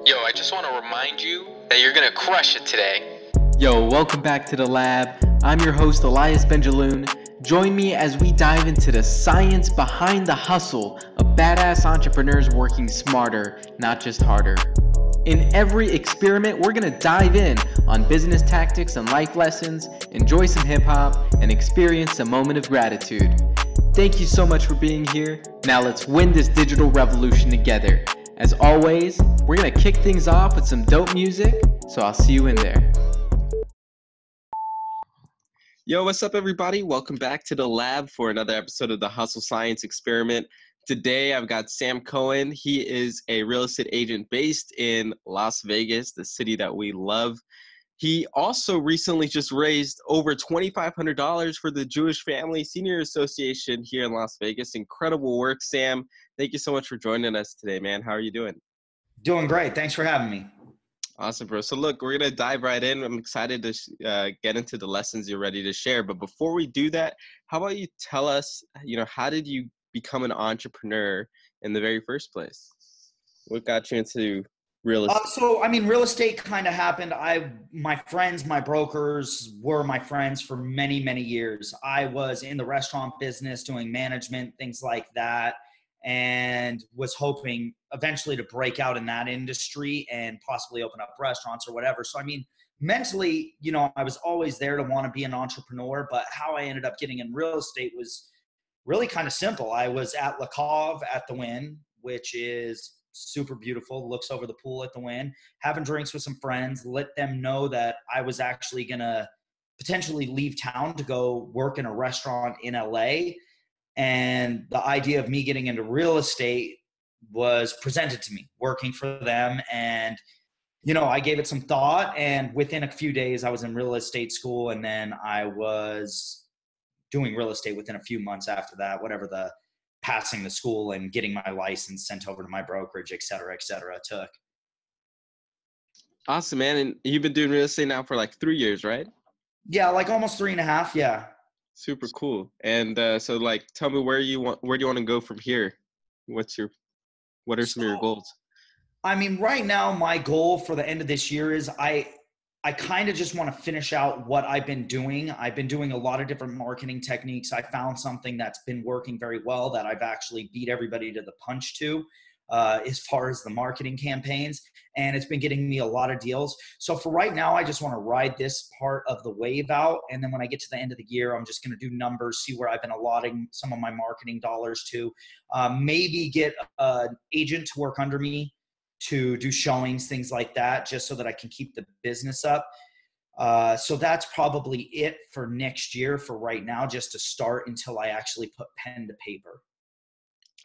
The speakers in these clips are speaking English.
Yo, I just want to remind you that you're gonna crush it today. Yo, welcome back to the lab. I'm your host, Elias Benjelloun. Join me as we dive into the science behind the hustle of badass entrepreneurs working smarter, not just harder. In every experiment, we're gonna dive in on business tactics and life lessons, enjoy some hip hop, and experience a moment of gratitude. Thank you so much for being here. Now let's win this digital revolution together. As always, we're gonna kick things off with some dope music, so I'll see you in there. Yo, what's up, everybody? Welcome back to the lab for another episode of the Hustle Science Experiment. Today, I've got Sam Cohen. He is a real estate agent based in Las Vegas, the city that we love. He also recently just raised over $2,500 for the Jewish Family Senior Association here in Las Vegas. Incredible work, Sam. Thank you so much for joining us today, man. How are you doing? Doing great. Thanks for having me. Awesome, bro. So look, we're going to dive right in. I'm excited to get into the lessons you're ready to share. But before we do that, how about you tell us, how did you become an entrepreneur in the very first place? What got you into real estate? Real estate kind of happened. My friends, my brokers were my friends for many, many years. I was in the restaurant business doing management, things like that, and was hoping eventually to break out in that industry and possibly open up restaurants or whatever. So, mentally, I was always there to want to be an entrepreneur, but how I ended up getting in real estate was really kind of simple. I was at La Cave at the Wynn, which is super beautiful, looks over the pool at the Wynn, having drinks with some friends, let them know that I was actually going to potentially leave town to go work in a restaurant in LA. And the idea of me getting into real estate was presented to me, working for them. And, I gave it some thought. And within a few days, I was in real estate school. And then I was doing real estate within a few months after that, whatever the passing the school and getting my license sent over to my brokerage, et cetera, took. Awesome, man. And you've been doing real estate now for like 3 years, right? Yeah, like almost 3.5. Yeah. Super cool. And so tell me where do you want to go from here? What are some of your goals? Right now my goal for the end of this year is I kind of just want to finish out what I've been doing. I've been doing a lot of different marketing techniques. I found something that's been working very well that I've actually beat everybody to the punch to as far as the marketing campaigns. And it's been getting me a lot of deals. So for right now, I just want to ride this part of the wave out. And then when I get to the end of the year, I'm just going to do numbers, see where I've been allotting some of my marketing dollars to, maybe get an agent to work under me to do showings, things like that, just so that I can keep the business up. So that's probably it for next year for right now, just to start until I actually put pen to paper.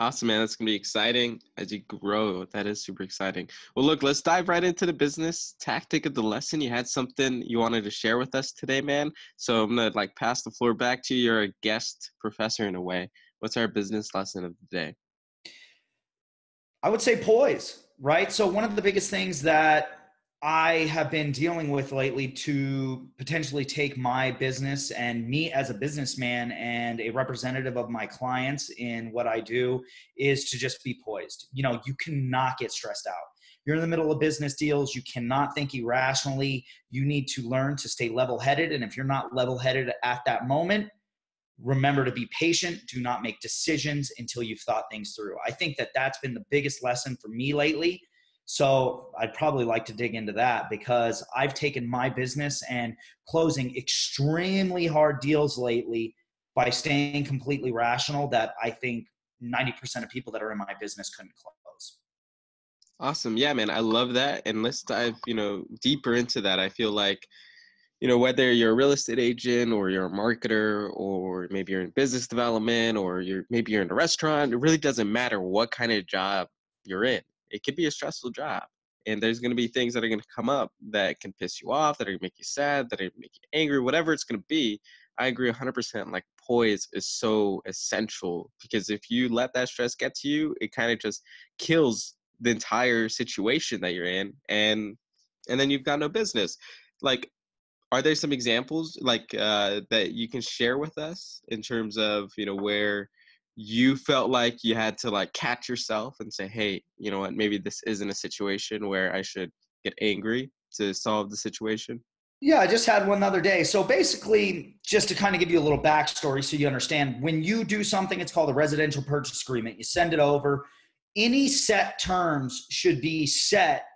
Awesome, man. That's going to be exciting as you grow. That is super exciting. Well, look, let's dive right into the business tactic of the lesson. You had something you wanted to share with us today, man. So I'm going to pass the floor back to you. You're a guest professor in a way. What's our business lesson of the day? I would say poise, right? So one of the biggest things that I have been dealing with lately to potentially take my business and me as a businessman and a representative of my clients in what I do is to just be poised. You cannot get stressed out. You're in the middle of business deals. You cannot think irrationally. You need to learn to stay level-headed. And if you're not level-headed at that moment, remember to be patient. Do not make decisions until you've thought things through. I think that that's been the biggest lesson for me lately. So I'd probably like to dig into that because I've taken my business and closing extremely hard deals lately by staying completely rational that I think 90% of people that are in my business couldn't close. Awesome. Yeah, man. I love that. And let's dive, deeper into that. I feel like, whether you're a real estate agent or you're a marketer or maybe you're in business development or maybe you're in a restaurant, it really doesn't matter what kind of job you're in. It could be a stressful job. And there's going to be things that are going to come up that can piss you off, that are going to make you sad, that are going to make you angry, whatever it's going to be. I agree 100%. Poise is so essential because if you let that stress get to you, it kind of just kills the entire situation that you're in. And then you've got no business. Are there some examples that you can share with us in terms of, where you felt like you had to like catch yourself and say, hey, you know what, maybe this isn't a situation where I should get angry to solve the situation? Yeah, I just had one the other day. So basically, just to kind of give you a little backstory so you understand, when you do something, it's called a residential purchase agreement. You send it over. Any set terms should be set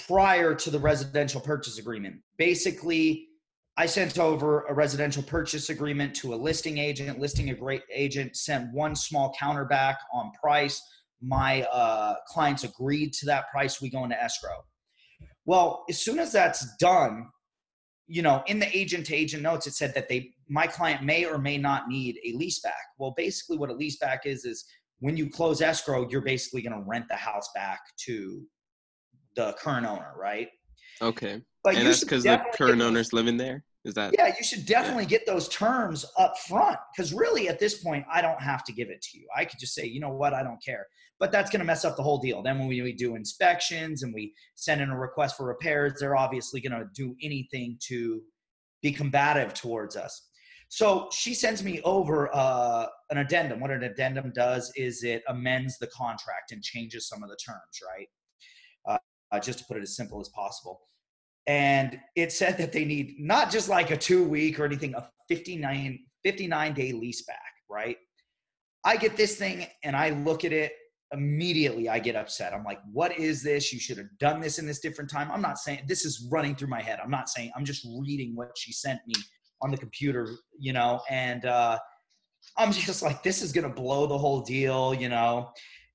prior to the residential purchase agreement. Basically, I sent over a residential purchase agreement to a listing agent. Listing a great agent sent one small counterback on price. My clients agreed to that price. We go into escrow. Well, as soon as that's done, you know, in the agent to agent notes, it said that my client may or may not need a lease back. Well, basically what a lease back is when you close escrow, you're basically going to rent the house back to the current owner, right? Okay. But And you that's should because the definitely current owner's living there? Is that? yeah, you should definitely get those terms up front, because really at this point, I don't have to give it to you. I could just say, you know what, I don't care. But that's going to mess up the whole deal. Then when we do inspections and we send in a request for repairs, they're obviously going to do anything to be combative towards us. So she sends me over an addendum. What an addendum does is it amends the contract and changes some of the terms, right? Just to put it as simple as possible. And it said that they need not just like a 2-week or anything, a 59-day lease back, right? I get this thing and I look at it immediately. I get upset. I'm like, what is this? You should have done this in this different time. I'm not saying this is running through my head. I'm not saying, I'm just reading what she sent me on the computer, you know, and I'm just like, this is going to blow the whole deal, you know?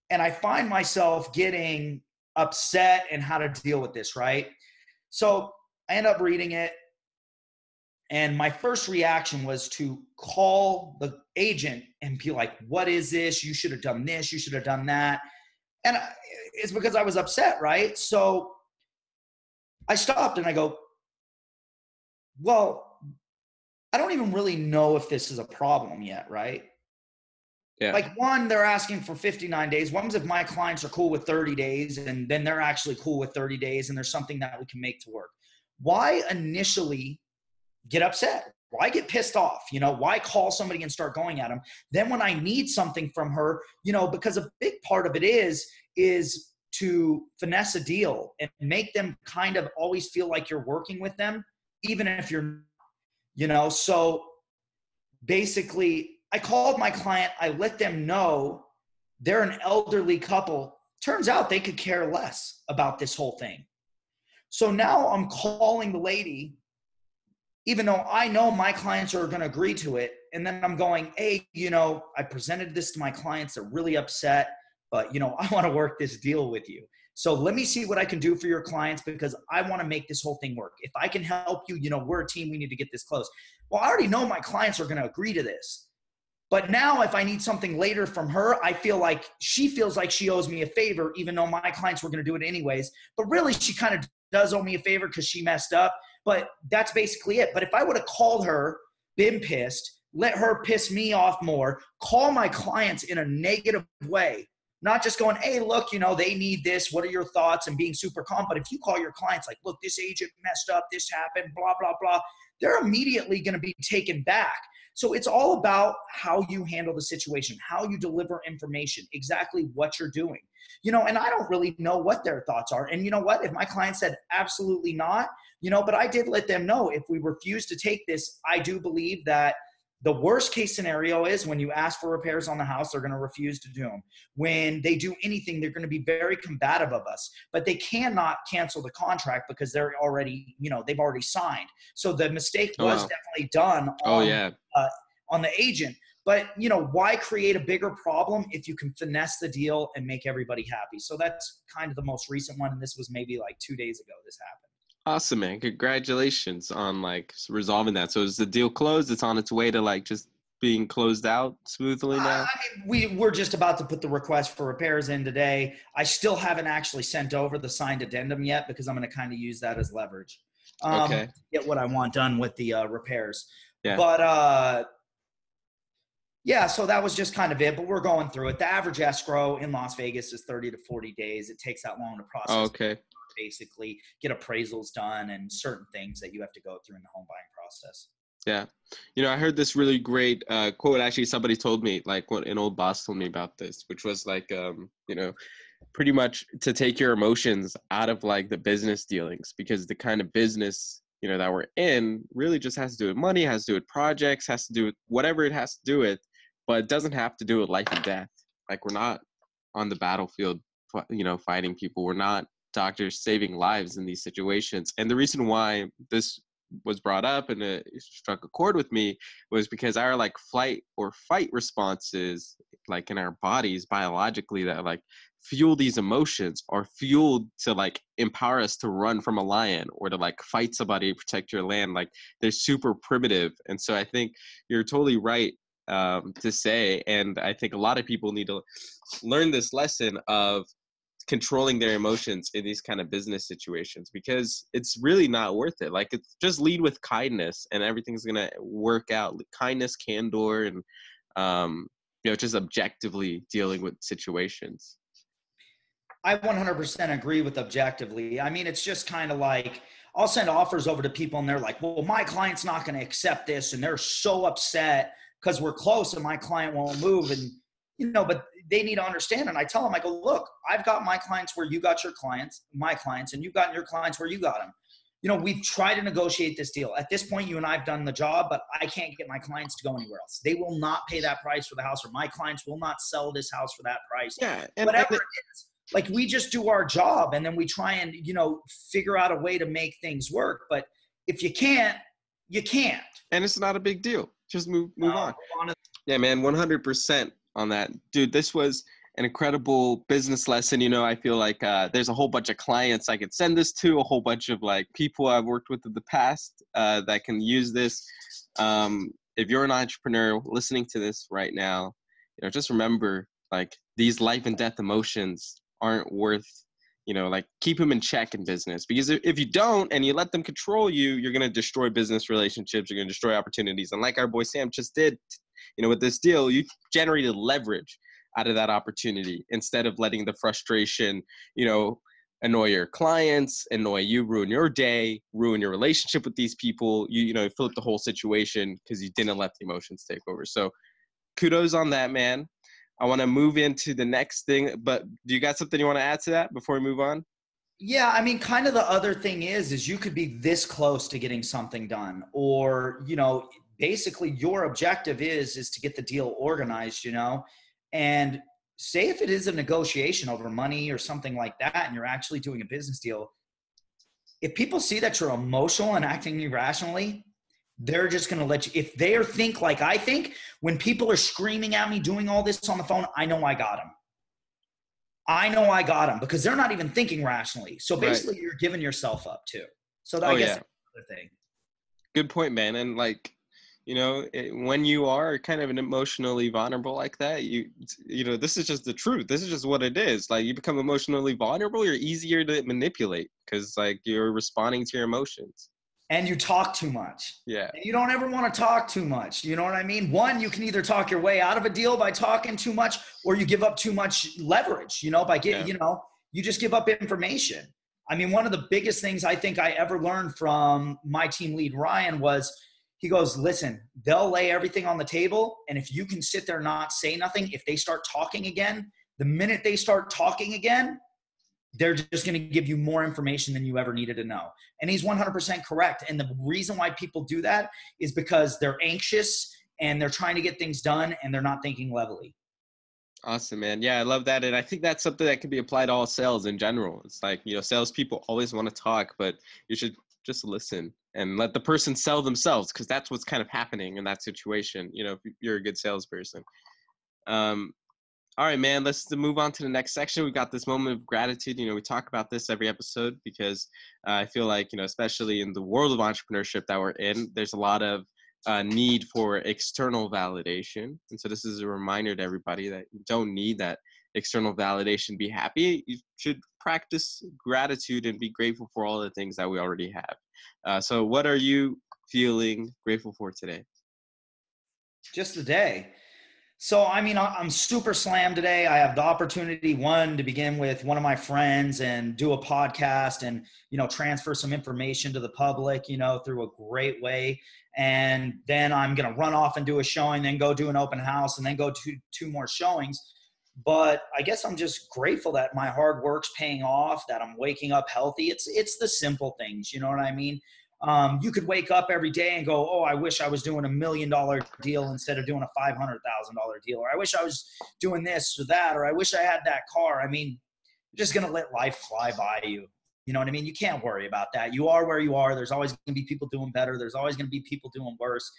And I find myself getting upset and how to deal with this, right? So I end up reading it, and my first reaction was to call the agent and be like, what is this? You should have done this. You should have done that. And it's because I was upset, right? So I stopped and I go, well, I don't even really know if this is a problem yet, right? Yeah. Like, one, they're asking for 59 days. One's if my clients are cool with 30 days and then they're actually cool with 30 days and there's something that we can make to work. Why initially get upset? Why get pissed off? You know, why call somebody and start going at them? Then when I need something from her, you know, because a big part of it is to finesse a deal and make them kind of always feel like you're working with them, even if you're, you know, so basically I called my client. I let them know they're an elderly couple. Turns out they could care less about this whole thing. So now I'm calling the lady, even though I know my clients are going to agree to it. And then I'm going, hey, you know, I presented this to my clients. They're really upset, but, you know, I want to work this deal with you. So let me see what I can do for your clients, because I want to make this whole thing work. If I can help you, you know, we're a team. We need to get this closed. Well, I already know my clients are going to agree to this. But now if I need something later from her, I feel like she feels like she owes me a favor, even though my clients were going to do it anyways. But really, she kind of does owe me a favor because she messed up. But that's basically it. But if I would have called her, been pissed, let her piss me off more, call my clients in a negative way, not just going, hey, look, you know, they need this. What are your thoughts? And being super calm. But if you call your clients like, look, this agent messed up, this happened, blah, blah, blah, they're immediately going to be taken back. So it's all about how you handle the situation, how you deliver information, exactly what you're doing. You know, and I don't really know what their thoughts are. And you know what? If my client said absolutely not, you know, but I did let them know if we refuse to take this, I do believe that the worst case scenario is when you ask for repairs on the house, they're going to refuse to do them. When they do anything, they're going to be very combative of us, but they cannot cancel the contract because they're already, you know, they've already signed. So the mistake was definitely done on the agent. But, you know, why create a bigger problem if you can finesse the deal and make everybody happy? So that's kind of the most recent one. And this was maybe like 2 days ago this happened. Awesome, man. Congratulations on like resolving that. So is the deal closed? It's on its way to like just being closed out smoothly now? I mean, we're just about to put the request for repairs in today. I still haven't actually sent over the signed addendum yet because I'm going to kind of use that as leverage. Okay. Get what I want done with the repairs. Yeah. But yeah, so that was just kind of it. But we're going through it. The average escrow in Las Vegas is 30 to 40 days. It takes that long to process. Okay. Basically get appraisals done and certain things that you have to go through in the home buying process. Yeah. I heard this really great quote. Actually, somebody told me, like, what an old boss told me about this, which was like, pretty much to take your emotions out of like the business dealings, because the kind of business, that we're in really just has to do with money, has to do with projects, has to do with whatever it has to do with, but it doesn't have to do with life and death. Like, we're not on the battlefield, fighting people. We're not doctors saving lives in these situations. And the reason why this was brought up and it struck a chord with me was because our like flight or fight responses, like in our bodies biologically, that like fuel these emotions are fueled to like empower us to run from a lion or to like fight somebody, protect your land. Like, they're super primitive. And so I think you're totally right to say, and I think a lot of people need to learn this lesson of controlling their emotions in these kind of business situations, because it's really not worth it. Like, it's just lead with kindness and everything's gonna work out. Kindness, candor, and just objectively dealing with situations. I 100% agree with objectively. I mean, it's just kind of like, I'll send offers over to people and they're like, well, my client's not going to accept this. And they're so upset because we're close and my client won't move. And, but they need to understand. And I tell them, I go, look, I've got my clients where you got your clients, my clients, and you've gotten your clients where you got them. We've tried to negotiate this deal. At this point, you and I have done the job, but I can't get my clients to go anywhere else. They will not pay that price for the house, or my clients will not sell this house for that price. Yeah. Whatever it is. Like, we just do our job and then we try and, figure out a way to make things work. But if you can't, you can't. And it's not a big deal. Just move on. Yeah, man, 100% on that. Dude, this was an incredible business lesson. I feel like there's a whole bunch of clients I could send this to, a whole bunch of like people I've worked with in the past that can use this. If you're an entrepreneur listening to this right now, just remember, like, these life and death emotions aren't worth, like, keep them in check in business, because if you don't and you let them control you, you're going to destroy business relationships, you're going to destroy opportunities. And like our boy Sam just did, with this deal, you generated leverage out of that opportunity instead of letting the frustration, annoy your clients, annoy you, ruin your day, ruin your relationship with these people. You flip the whole situation because you didn't let the emotions take over. So kudos on that, man. I want to move into the next thing, but do you got something you want to add to that before we move on? Yeah, I mean, kind of the other thing is you could be this close to getting something done, or, basically your objective is to get the deal organized, and say if it is a negotiation over money or something like that, and you're actually doing a business deal, if people see that you're emotional and acting irrationally, they're just going to let you, if they think like I think, when people are screaming at me doing all this on the phone, I know I got them. I know I got them because they're not even thinking rationally. So basically, You're giving yourself up too. So I guess that's another thing. Good point, man. And like, when you are kind of an emotionally vulnerable like that, this is just the truth. This is just what it is. Like, you become emotionally vulnerable, you're easier to manipulate because like you're responding to your emotions. And you talk too much. Yeah. And you don't ever want to talk too much. You know what I mean? One, you can either talk your way out of a deal by talking too much, or you give up too much leverage, by getting, you just give up information. I mean, one of the biggest things I think I ever learned from my team lead, Ryan, was he goes, listen, they'll lay everything on the table. And if you can sit there and not say nothing, if they start talking again, the minute they start talking again, they're just going to give you more information than you ever needed to know. And he's 100% correct. And the reason why people do that is because they're anxious and they're trying to get things done and they're not thinking levelly. Awesome, man. Yeah, I love that. And I think that's something that can be applied to all sales in general. It's like, salespeople always want to talk, but you should just listen and let the person sell themselves, because that's what's kind of happening in that situation, if you're a good salesperson. All right, man, let's move on to the next section. We got this moment of gratitude. We talk about this every episode because I feel like, especially in the world of entrepreneurship that we're in, there's a lot of need for external validation. And so this is a reminder to everybody that you don't need that external validation. Be happy. You should practice gratitude and be grateful for all the things that we already have. So what are you feeling grateful for today? Just the day. So, I mean, I'm super slammed today. I have the opportunity, one, to begin with one of my friends and do a podcast and, transfer some information to the public, through a great way. And then I'm going to run off and do a showing, then go do an open house, and then go to two more showings. But I guess I'm just grateful that my hard work's paying off, that I'm waking up healthy. It's the simple things, you know what I mean? You could wake up every day and go, oh, I wish I was doing $1 million deal instead of doing a $500,000 deal. Or I wish I was doing this or that, or I wish I had that car. I mean, you're just going to let life fly by you. You know what I mean? You can't worry about that. You are where you are. There's always going to be people doing better. There's always going to be people doing worse.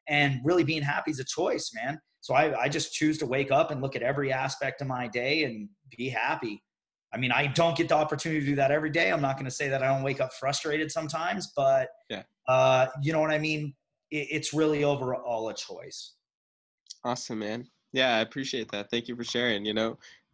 And really being happy is a choice, man. So I just choose to wake up and look at every aspect of my day and be happy. I mean, I don't get the opportunity to do that every day. I'm not going to say that I don't wake up frustrated sometimes, but you know what I mean? It's really overall a choice. Awesome, man. Yeah, I appreciate that. Thank you for sharing.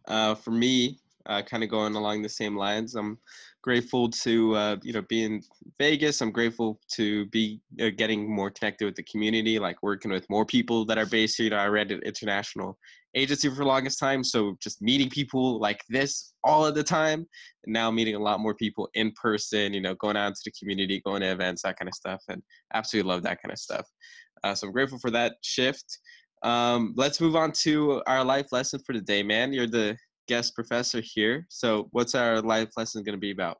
For me, kind of going along the same lines, I'm grateful to, be in Vegas. I'm grateful to be getting more connected with the community, like working with more people that are based here. I ran an international agency for the longest time. So just meeting people like this all of the time. And now meeting a lot more people in person, going out into the community, going to events, that kind of stuff. And absolutely love that kind of stuff. So I'm grateful for that shift. Let's move on to our life lesson for the day, man. You're the guest professor here. So what's our life lesson going to be about?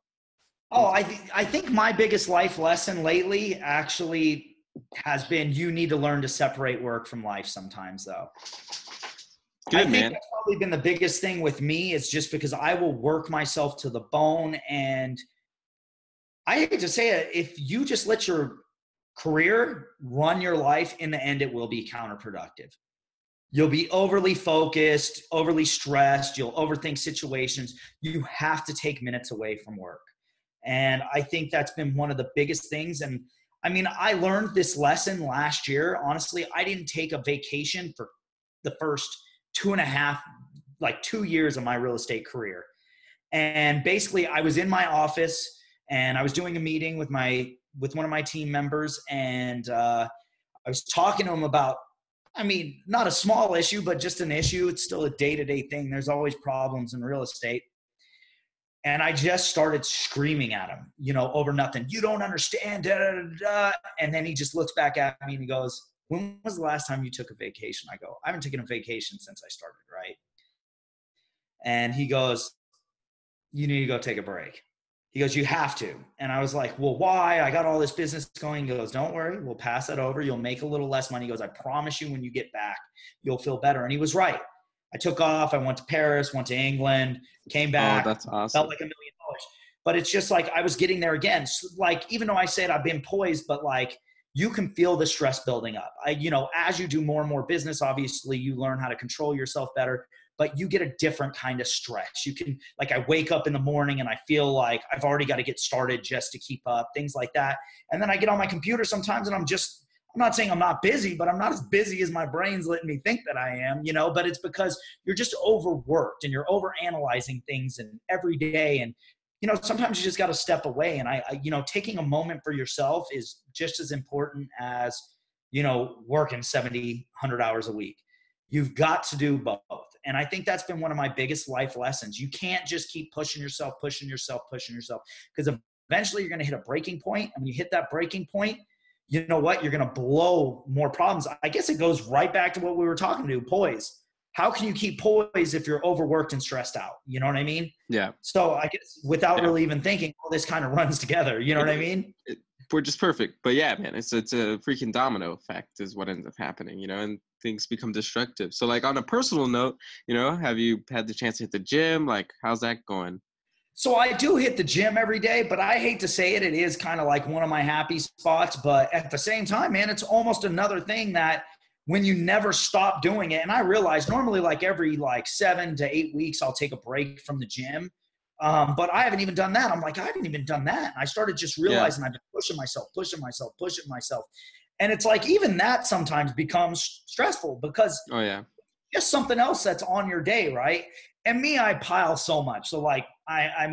Oh, I think my biggest life lesson lately actually has been you need to learn to separate work from life sometimes, though. Good, I think man. that's probably been the biggest thing with me is just because I will work myself to the bone. And I hate to say it, if you just let your career run your life, in the end, it will be counterproductive. You'll be overly focused, overly stressed. You'll overthink situations. You have to take minutes away from work. And I think that's been one of the biggest things. And I mean, I learned this lesson last year. Honestly, I didn't take a vacation for the first 2 years of my real estate career. And basically I was in my office and I was doing a meeting with one of my team members. And I was talking to him about, I mean, not a small issue, but just an issue. It's still a day-to-day thing. There's always problems in real estate. And I just started screaming at him, over nothing. You don't understand, da, da, da, da. And then he just looks back at me and he goes, when was the last time you took a vacation? I go, I haven't taken a vacation since I started, right? And he goes, you need to go take a break. He goes, you have to. And I was like, well, why? I got all this business going. He goes, don't worry. We'll pass that over. You'll make a little less money. He goes, I promise you when you get back, you'll feel better. And he was right. I took off. I went to Paris, went to England, came back. Oh, that's awesome. Felt like $1 million. But it's just like I was getting there again. So like, even though I said I've been poised, but like you can feel the stress building up. As you do more and more business, obviously you learn how to control yourself better. But you get a different kind of stress. You can, like, I wake up in the morning and I feel like I've already got to get started just to keep up, things like that. And then I get on my computer sometimes and I'm not saying I'm not busy, but I'm not as busy as my brain's letting me think that I am, but it's because you're just overworked and you're overanalyzing things and every day. And, sometimes you just got to step away. And I taking a moment for yourself is just as important as, working 70, 100 hours a week. You've got to do both. And I think that's been one of my biggest life lessons. You can't just keep pushing yourself, because eventually you're going to hit a breaking point. And when you hit that breaking point, you know what? You're going to blow more problems. I guess it goes right back to what we were talking to, poise. How can you keep poise if you're overworked and stressed out? You know what I mean? Yeah. So I guess without really even thinking, all this kind of runs together. You know what I mean? We're just perfect. But yeah, man, it's a freaking domino effect is what ends up happening, and things become destructive. So like on a personal note, have you had the chance to hit the gym? Like, how's that going? So I do hit the gym every day, but I hate to say it, it is kind of like one of my happy spots. But at the same time, man, it's almost another thing that when you never stop doing it, and I realize normally like every 7 to 8 weeks, I'll take a break from the gym. But I haven't even done that. I'm like, I haven't even done that. And I started just realizing I've been pushing myself. And it's like, even that sometimes becomes stressful because just something else that's on your day. Right. And me, I pile so much. So like, I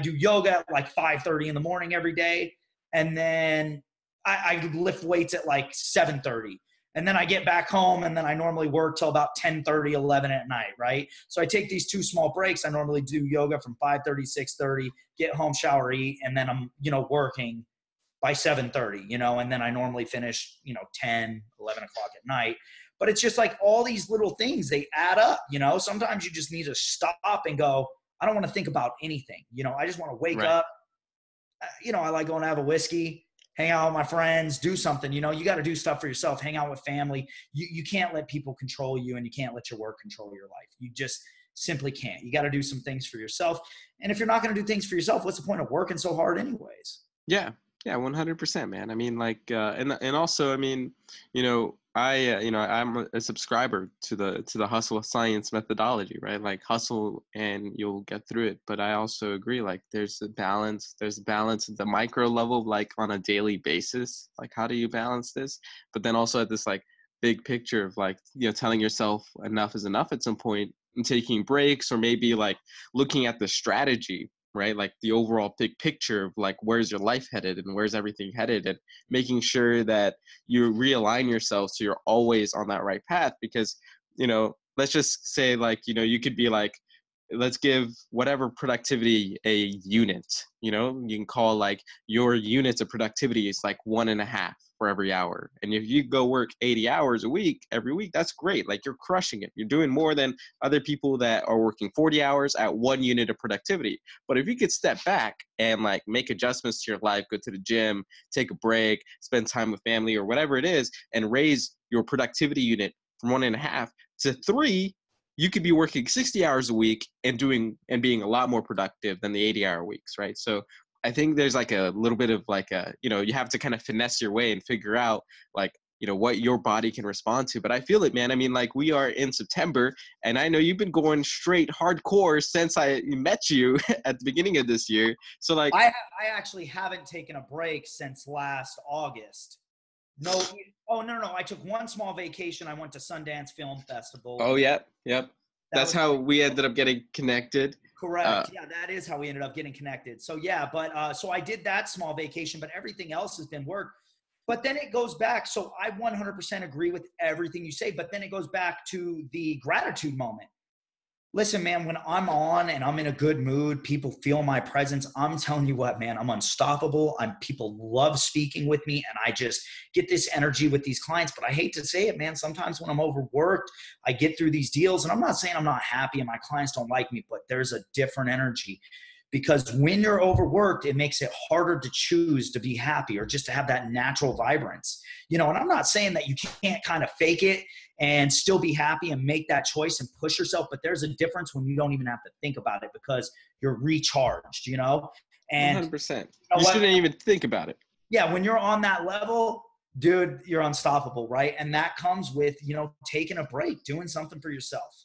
do yoga at like 5:30 in the morning every day. And then I lift weights at like 7:30. And then I get back home, and then I normally work till about 10:30, 11 at night, right? So I take these 2 small breaks. I normally do yoga from 5:30, 6:30, get home, shower, eat, and then I'm, working by 7:30, and then I normally finish, 10, 11 o'clock at night. But it's just like all these little things, they add up, Sometimes you just need to stop and go, I don't want to think about anything. I just want to wake up. I like going to have a whiskey, hang out with my friends, do something. You got to do stuff for yourself, hang out with family. You can't let people control you, and you can't let your work control your life. You just simply can't. You got to do some things for yourself. And if you're not going to do things for yourself, what's the point of working so hard anyways? Yeah. Yeah, 100%, man. I mean, like, and also, I mean, I'm a subscriber to the hustle science methodology, right? Like, hustle and you'll get through it. But I also agree, like, there's a balance at the micro level, like on a daily basis. Like, how do you balance this? But then also at this like big picture of like, telling yourself enough is enough at some point, and taking breaks, or maybe like looking at the strategy, right? Like the overall big picture of like, where's your life headed and where's everything headed, and making sure that you realign yourself so you're always on that right path. Because, let's just say like, you could be like, let's give whatever productivity a unit, you can call like your units of productivity is like 1.5 for every hour. And if you go work 80 hours a week, every week, that's great. Like, you're crushing it. You're doing more than other people that are working 40 hours at 1 unit of productivity. But if you could step back and like make adjustments to your life, go to the gym, take a break, spend time with family or whatever it is, and raise your productivity unit from 1.5 to 3, you could be working 60 hours a week and being a lot more productive than the 80-hour weeks, right? So I think there's like a little bit of like you have to kind of finesse your way and figure out like, what your body can respond to. But I feel it, man. I mean, like, we are in September, and I know you've been going straight hardcore since I met you at the beginning of this year. So like, I actually haven't taken a break since last August. No. Oh, no. I took one small vacation. I went to Sundance Film Festival. Oh, yep. That's how we ended up getting connected. Correct. Yeah, that is how we ended up getting connected. So yeah, but so I did that small vacation, but everything else has been work. But then it goes back. So I 100% agree with everything you say, but then it goes back to the gratitude moment. Listen, man, when I'm on and I'm in a good mood, people feel my presence. I'm telling you what, man, I'm unstoppable. People love speaking with me, and I just get this energy with these clients. But I hate to say it, man, sometimes when I'm overworked, I get through these deals, and I'm not saying I'm not happy and my clients don't like me, but there's a different energy. Because when you're overworked, it makes it harder to choose to be happy or just to have that natural vibrance. And I'm not saying that you can't kind of fake it and still be happy and make that choice and push yourself, but there's a difference when you don't even have to think about it because you're recharged, And 100%. You shouldn't even think about it. Yeah, when you're on that level, dude, you're unstoppable, right? And that comes with, taking a break, doing something for yourself.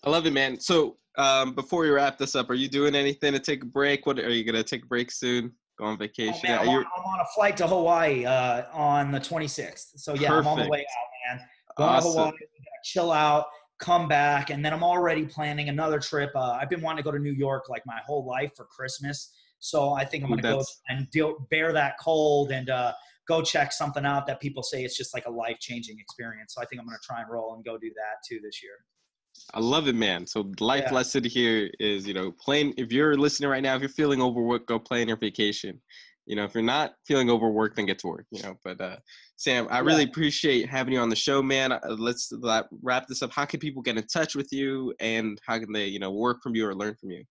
I love it, man. So before we wrap this up, are you doing anything to take a break? What are you going to take a break soon? Go on vacation? Oh, man, I'm on a flight to Hawaii on the 26th. So yeah, Perfect. I'm on the way out, man. Going to Hawaii, chill out, come back, and then I'm already planning another trip. I've been wanting to go to New York like my whole life for Christmas. So I think I'm going to go and bear that cold and go check something out that people say it's just like a life-changing experience. So I think I'm going to try and roll and go do that too this year. I love it, man. So the life lesson here is, plan. If you're listening right now, if you're feeling overworked, go plan your vacation. If you're not feeling overworked, then get to work, But Sam, I really appreciate having you on the show, man. Let's wrap this up. How can people get in touch with you, and how can they, work from you or learn from you?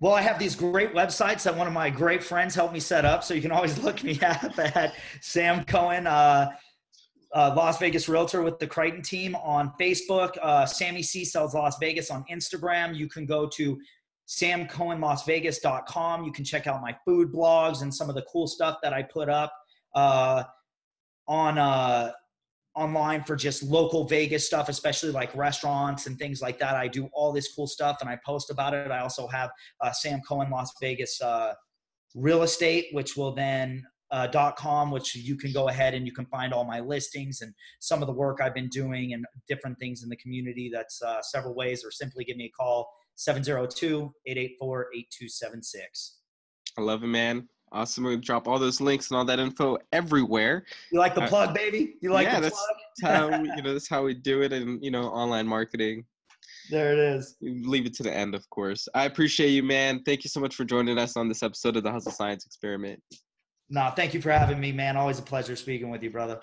Well, I have these great websites that one of my great friends helped me set up. So you can always look me up at Sam Cohen, Las Vegas Realtor with the Crichton team on Facebook. Sammy C Sells Las Vegas on Instagram. You can go to samcohenlasvegas.com. You can check out my food blogs and some of the cool stuff that I put up online for just local Vegas stuff, especially like restaurants and things like that. I do all this cool stuff and I post about it. I also have Sam Cohen Las Vegas Real Estate, which will then .com, which you can go ahead and you can find all my listings and some of the work I've been doing and different things in the community. That's several ways, or simply give me a call, 702-884-8276. I love it, man. Awesome. We're gonna drop all those links and all that info everywhere. You like the plug, baby? You like the that's plug? that's how we do it in, online marketing. There it is. You leave it to the end, of course. I appreciate you, man. Thank you so much for joining us on this episode of the Hustle Science Experiment. No, thank you for having me, man. Always a pleasure speaking with you, brother.